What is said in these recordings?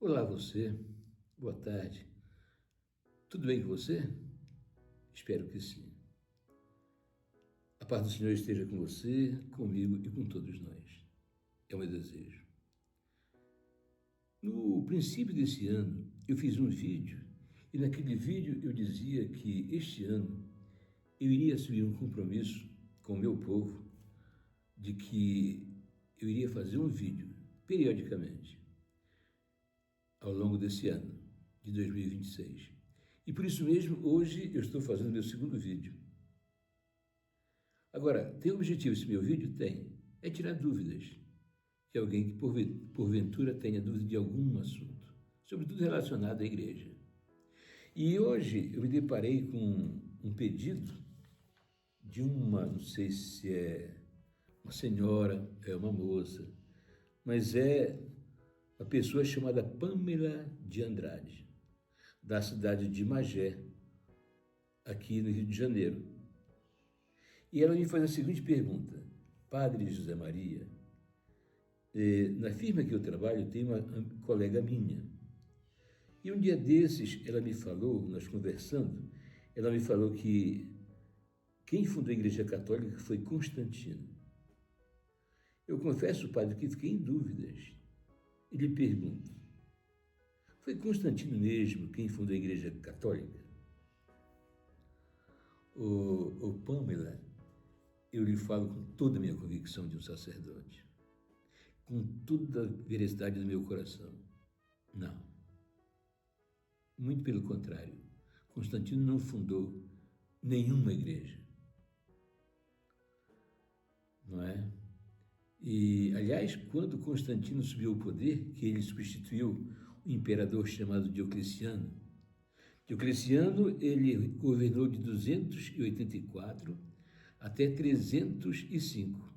Olá você, boa tarde. Tudo bem com você? Espero que sim. A paz do Senhor esteja com você, comigo e com todos nós. É o meu desejo. No princípio desse ano, eu fiz um vídeo e naquele vídeo eu dizia que este ano eu iria assumir um compromisso com o meu povo de que eu iria fazer um vídeo periodicamente ao longo desse ano de 2026. E por isso mesmo, hoje eu estou fazendo meu segundo vídeo. Agora, tem objetivo esse meu vídeo? Tem. É tirar dúvidas de alguém que porventura tenha dúvida de algum assunto, sobretudo relacionado à igreja. E hoje eu me deparei com um pedido de não sei se é uma senhora, é uma moça, mas é uma pessoa chamada Pamela de Andrade, da cidade de Magé, aqui no Rio de Janeiro. E ela me faz a seguinte pergunta: Padre José Maria, na firma que eu trabalho tem uma colega minha. E um dia desses ela me falou, nós conversando, ela me falou que quem fundou a Igreja Católica foi Constantino. Eu confesso, padre, que fiquei em dúvidas. E lhe pergunto: foi Constantino mesmo quem fundou a Igreja Católica? Ô Pamela, eu lhe falo com toda a minha convicção de um sacerdote, com toda a veracidade do meu coração. Não. Muito pelo contrário. Constantino não fundou nenhuma igreja. Não é? E, aliás, quando Constantino subiu ao poder, que ele substituiu um imperador chamado Diocleciano, ele governou de 284 até 305,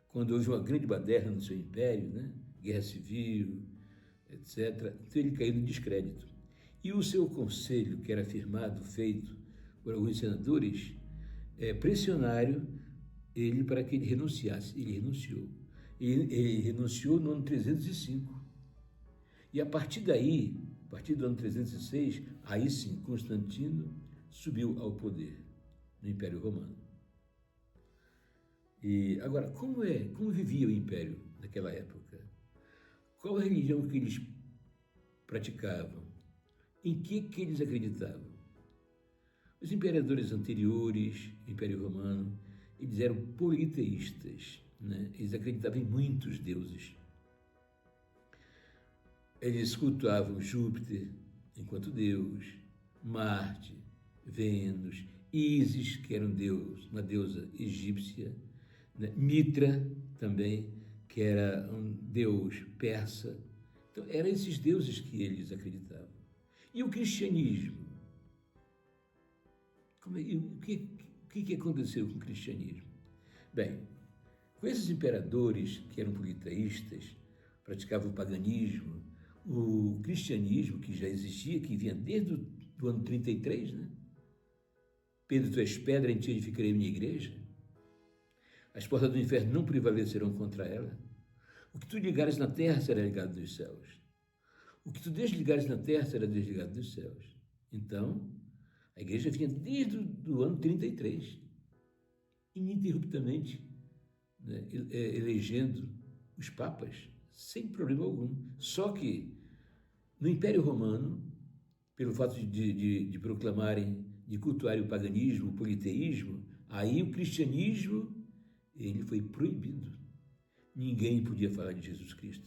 quando houve uma grande baderna no seu império, né? Guerra civil, etc. Então ele caiu no descrédito. E o seu conselho, que era firmado, feito por alguns senadores, pressionaram ele para que ele renunciasse. Ele renunciou. Ele renunciou no ano 305. E a partir daí, a partir do ano 306, aí sim, Constantino subiu ao poder no Império Romano. E agora, como vivia o Império naquela época? Qual a religião que eles praticavam? Em que eles acreditavam? Os imperadores anteriores, Império Romano, eles eram politeístas, né? Eles acreditavam em muitos deuses. Eles cultuavam Júpiter enquanto Deus, Marte, Vênus, Ísis, que era uma deusa egípcia, né? Mitra também, que era um deus persa. Então, eram esses deuses que eles acreditavam. E o cristianismo? O que aconteceu com o cristianismo? Bem, com esses imperadores que eram politeístas, praticavam o paganismo, o cristianismo, que já existia, que vinha desde o ano 33, né? Pedro, tu és pedra, em ti edificarei minha igreja. As portas do inferno não prevalecerão contra ela. O que tu ligares na terra será ligado nos céus. O que tu desligares na terra será desligado dos céus. Então, a igreja vinha desde o ano 33, ininterruptamente, né, elegendo os papas, sem problema algum. Só que, no Império Romano, pelo fato de proclamarem, de cultuarem o paganismo, o politeísmo, aí o cristianismo, ele foi proibido. Ninguém podia falar de Jesus Cristo.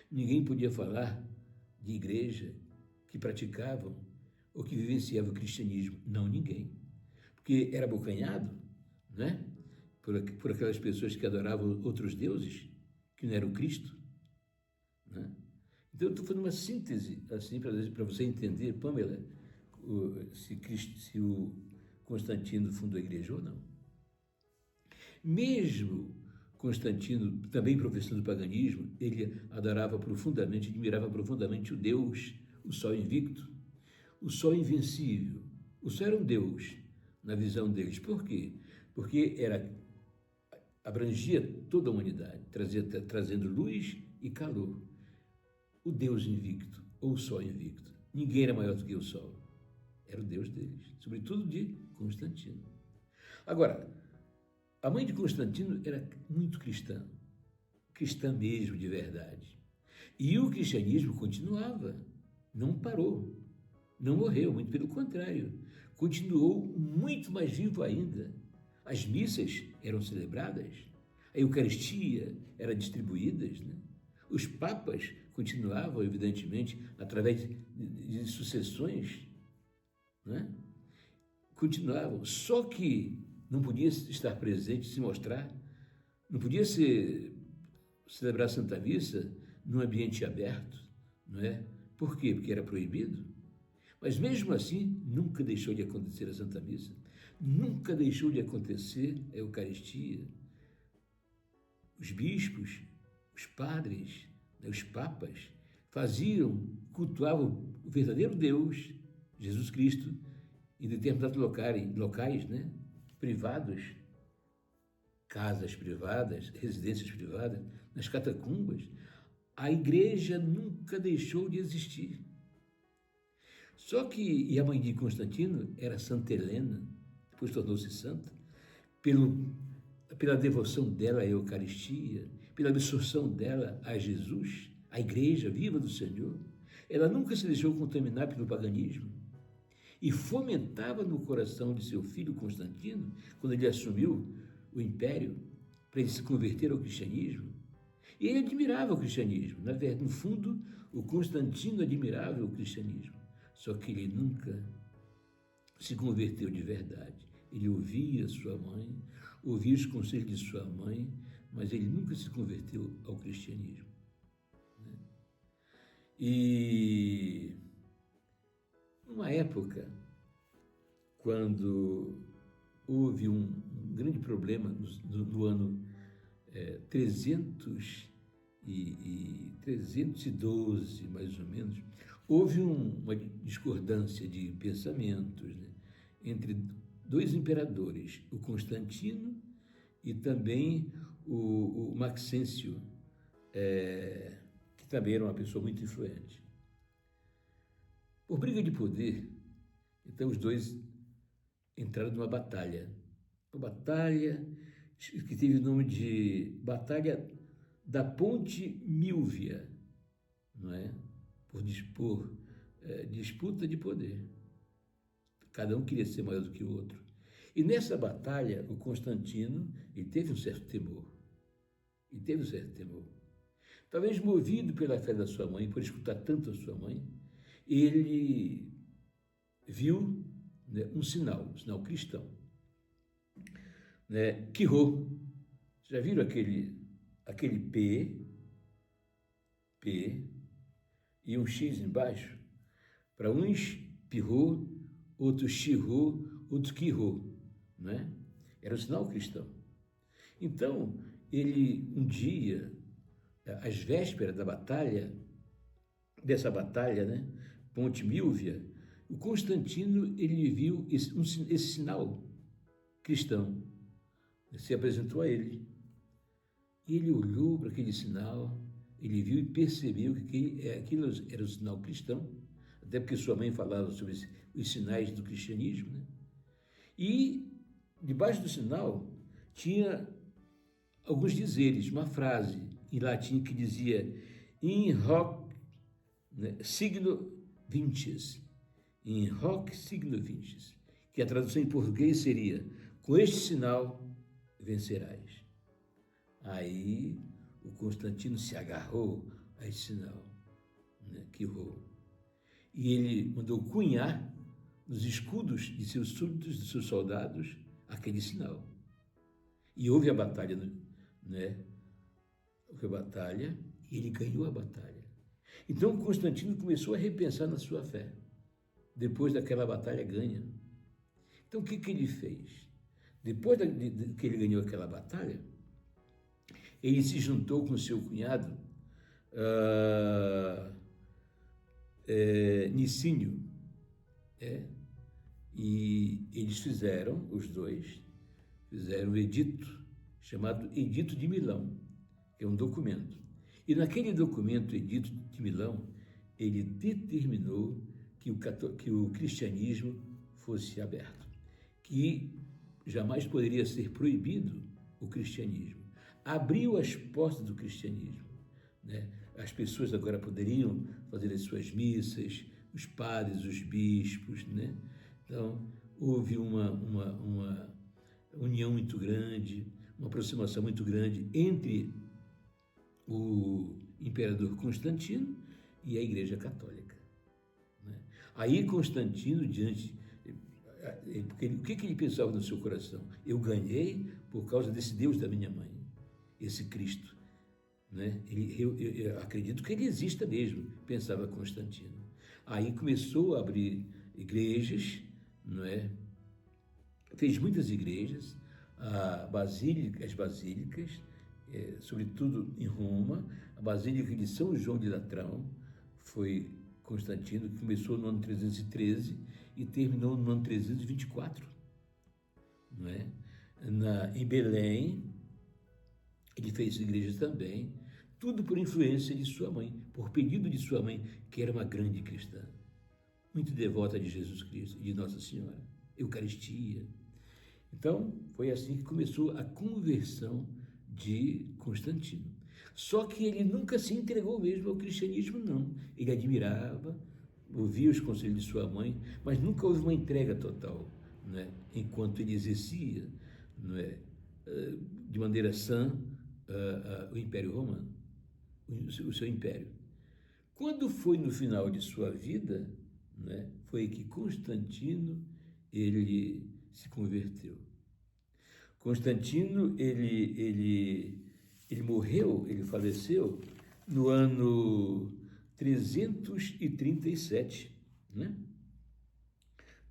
Ninguém podia falar de igreja que praticavam ou que vivenciava o cristianismo. Não, ninguém. Porque era abocanhado, né? Por aquelas pessoas que adoravam outros deuses, que não era o Cristo, né? Então, eu estou fazendo uma síntese, assim, para você entender, Pamela, se o Constantino fundou a igreja ou não. Mesmo Constantino, também professor do paganismo, ele adorava profundamente, admirava profundamente o Deus, o Sol invicto, o Sol invencível. O Sol era um Deus, na visão deles. Por quê? Porque abrangia toda a humanidade, trazendo luz e calor. o Deus invicto, ou o Sol invicto. Ninguém era maior do que o Sol. Era o Deus deles, sobretudo de Constantino. Agora, a mãe de Constantino era muito cristã, cristã mesmo, de verdade. E o cristianismo continuava, não parou, não morreu, muito pelo contrário, continuou muito mais vivo ainda. As missas eram celebradas, a Eucaristia era distribuída, né? Os papas continuavam, evidentemente, através de sucessões, né? Continuavam, só que não podia estar presente, se mostrar, não podia celebrar a Santa Missa num ambiente aberto, não é? Por quê? Porque era proibido. Mas mesmo assim, nunca deixou de acontecer a Santa Missa, nunca deixou de acontecer a Eucaristia. Os bispos, os padres, né, os papas, cultuavam o verdadeiro Deus, Jesus Cristo, em determinados locais, né, privados, casas privadas, residências privadas, nas catacumbas. A igreja nunca deixou de existir. Só que, e a mãe de Constantino era Santa Helena, depois tornou-se santa, pela devoção dela à Eucaristia, pela absorção dela a Jesus, a igreja viva do Senhor. Ela nunca se deixou contaminar pelo paganismo e fomentava no coração de seu filho Constantino, quando ele assumiu o império, para ele se converter ao cristianismo. E ele admirava o cristianismo. Na verdade, no fundo, o Constantino admirava o cristianismo. Só que ele nunca se converteu de verdade. Ele ouvia sua mãe, ouvia os conselhos de sua mãe, mas ele nunca se converteu ao cristianismo. E numa época, quando houve um grande problema no ano 312, mais ou menos, houve uma discordância de pensamentos, né, entre dois imperadores, o Constantino e também o Maxêncio, que também era uma pessoa muito influente. Por briga de poder, então os dois entraram numa batalha. Uma batalha que teve o nome de Batalha da Ponte Milvia, não é? Por disputa de poder. Cada um queria ser maior do que o outro. E nessa batalha, o Constantino, ele teve um certo temor. Talvez movido pela fé da sua mãe, por escutar tanto a sua mãe, ele viu, né, um sinal cristão. Né? Quirô. Já viram aquele P e um X embaixo? Para uns, Pirô, outros Xirô, outros Quirô, né? Era um sinal cristão. Então, ele, um dia, às vésperas dessa batalha, né, Ponte Milvia, o Constantino, ele viu esse sinal cristão, se apresentou a ele. E ele olhou para aquele sinal, ele viu e percebeu que aquilo era um sinal cristão, até porque sua mãe falava sobre os sinais do cristianismo, né? E debaixo do sinal tinha alguns dizeres, uma frase em latim que dizia in hoc, né, signo vinces, in hoc signo vinces, que a tradução em português seria: com este sinal vencerás. Aí o Constantino se agarrou a esse sinal, né, Quirô, e ele mandou cunhar nos escudos de seus súditos, de seus soldados, aquele sinal. E houve a batalha, né? Houve a batalha e ele ganhou a batalha. Então Constantino começou a repensar na sua fé, depois daquela batalha ganha. Então o que ele fez? Depois que ele ganhou aquela batalha, ele se juntou com seu cunhado, Nicínio, e eles os dois fizeram um edito, chamado Edito de Milão, que é um documento. E naquele documento, Edito de Milão, ele determinou que o cristianismo fosse aberto, que jamais poderia ser proibido o cristianismo. Abriu as portas do cristianismo, né? As pessoas agora poderiam fazer as suas missas, os padres, os bispos, né? Então, houve uma união muito grande, uma aproximação muito grande entre o imperador Constantino e a Igreja Católica, né? Aí Constantino, porque o que ele pensava no seu coração? Eu ganhei por causa desse Deus da minha mãe, esse Cristo, né? Eu acredito que ele exista mesmo, pensava Constantino. Aí começou a abrir igrejas, não é? Fez muitas igrejas, as basílicas, sobretudo em Roma. A Basílica de São João de Latrão foi Constantino, que começou no ano 313 e terminou no ano 324, não é? Em Belém, ele fez igrejas também, tudo por influência de sua mãe, por pedido de sua mãe, que era uma grande cristã, muito devota de Jesus Cristo e de Nossa Senhora, Eucaristia. Então, foi assim que começou a conversão de Constantino. Só que ele nunca se entregou mesmo ao cristianismo, não. Ele admirava, ouvia os conselhos de sua mãe, mas nunca houve uma entrega total, né? Enquanto ele exercia, não é, de maneira sã o Império Romano, o seu império. Quando foi no final de sua vida, né, foi que Constantino ele se converteu. Constantino ele morreu, ele faleceu no ano 337, né?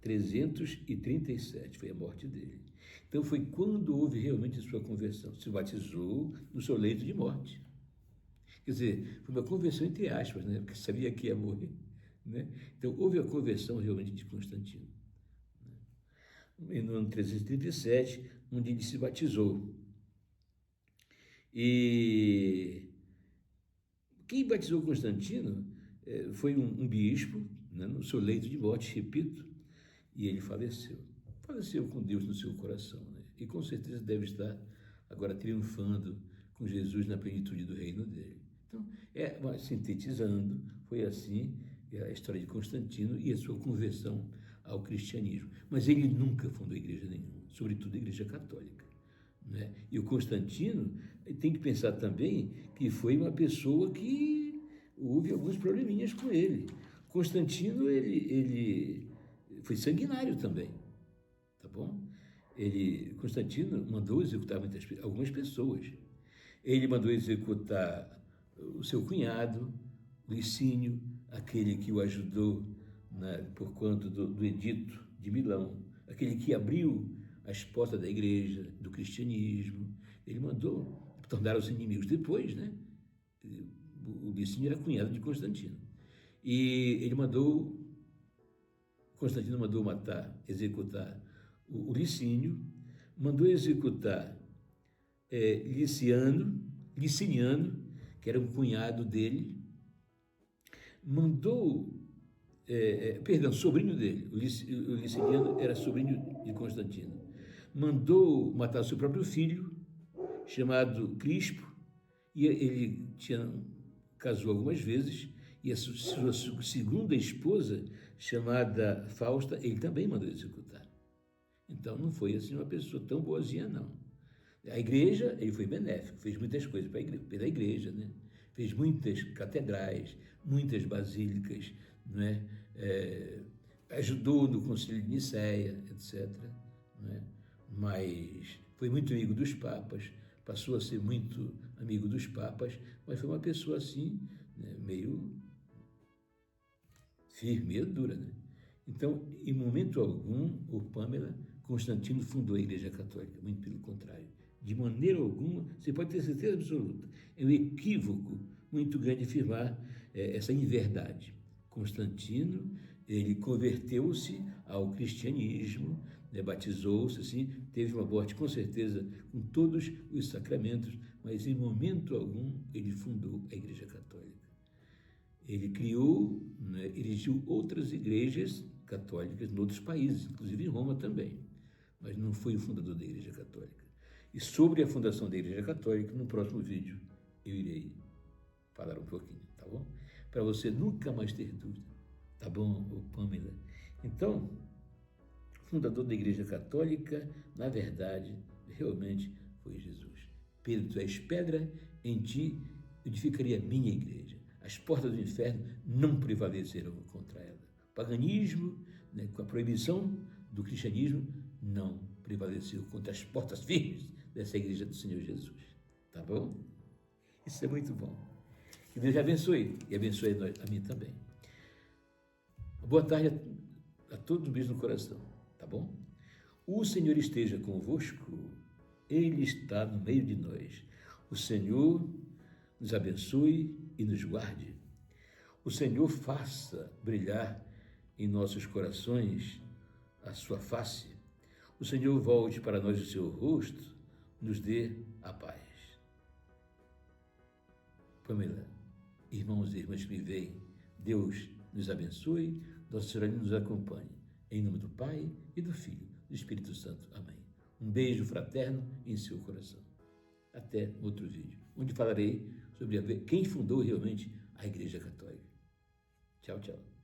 337 foi a morte dele. Então foi quando houve realmente a sua conversão. Se batizou no seu leito de morte. Quer dizer, foi uma conversão entre aspas, né? Porque sabia que ia morrer, né? Então houve a conversão realmente de Constantino, né? No ano 337, onde ele se batizou. E quem batizou Constantino foi um bispo, né, no seu leito de morte, repito, e ele faleceu. Faleceu com Deus no seu coração, né? E com certeza deve estar agora triunfando com Jesus na plenitude do reino dele. Então, sintetizando, foi assim a história de Constantino e a sua conversão ao cristianismo. Mas ele nunca fundou igreja nenhuma, sobretudo a Igreja Católica, né? E o Constantino tem que pensar também que foi uma pessoa que houve alguns probleminhas com ele. Constantino, ele foi sanguinário também, tá bom? Constantino mandou executar algumas pessoas. Ele mandou executar o seu cunhado, Licínio, aquele que o ajudou por conta do Edito de Milão, aquele que abriu as portas da igreja, do cristianismo. Ele mandou, tornaram-se inimigos depois, né? O Licínio era cunhado de Constantino. E Constantino mandou executar o Licínio, mandou executar Liciniano, que era um cunhado dele, sobrinho dele, o Liciniano era sobrinho de Constantino, mandou matar seu próprio filho, chamado Crispo, e ele casou algumas vezes, e a sua segunda esposa, chamada Fausta, ele também mandou executar. Então não foi assim uma pessoa tão boazinha, não. A igreja, ele foi benéfico, fez muitas coisas pela igreja, né? Fez muitas catedrais, muitas basílicas, não é? Ajudou no Concílio de Nicéia, etc., não é? Mas foi muito amigo dos papas, passou a ser muito amigo dos papas, mas foi uma pessoa assim, né, meio firme, meio dura, né? Então, em momento algum, Constantino fundou a Igreja Católica, muito pelo contrário. De maneira alguma, você pode ter certeza absoluta, é um equívoco muito grande afirmar essa inverdade. Constantino, ele converteu-se ao cristianismo, né, batizou-se, assim, teve uma morte com certeza com todos os sacramentos, mas em momento algum ele fundou a Igreja Católica. Ele criou, né, erigiu outras igrejas católicas em outros países, inclusive em Roma também, mas não foi o fundador da Igreja Católica. E sobre a fundação da Igreja Católica, no próximo vídeo, eu irei falar um pouquinho, tá bom? Para você nunca mais ter dúvida, tá bom, Pamela? Então, fundador da Igreja Católica, na verdade, realmente foi Jesus. Pedro, tu és pedra, em ti edificaria a minha igreja. As portas do inferno não prevalecerão contra ela. O paganismo, né, com a proibição do cristianismo, não prevaleceu contra as portas firmes dessa igreja do Senhor Jesus. Tá bom? Isso é muito bom. Que Deus te abençoe e abençoe a mim também. Boa tarde a todos, um beijo no coração. Tá bom? O Senhor esteja convosco, Ele está no meio de nós. O Senhor nos abençoe e nos guarde. O Senhor faça brilhar em nossos corações a sua face. O Senhor volte para nós o seu rosto, nos dê a paz. Pamela, irmãos e irmãs que me veem, Deus nos abençoe, Nossa Senhora nos acompanhe. Em nome do Pai e do Filho e do Espírito Santo. Amém. Um beijo fraterno em seu coração. Até outro vídeo, onde falarei sobre quem fundou realmente a Igreja Católica. Tchau, tchau.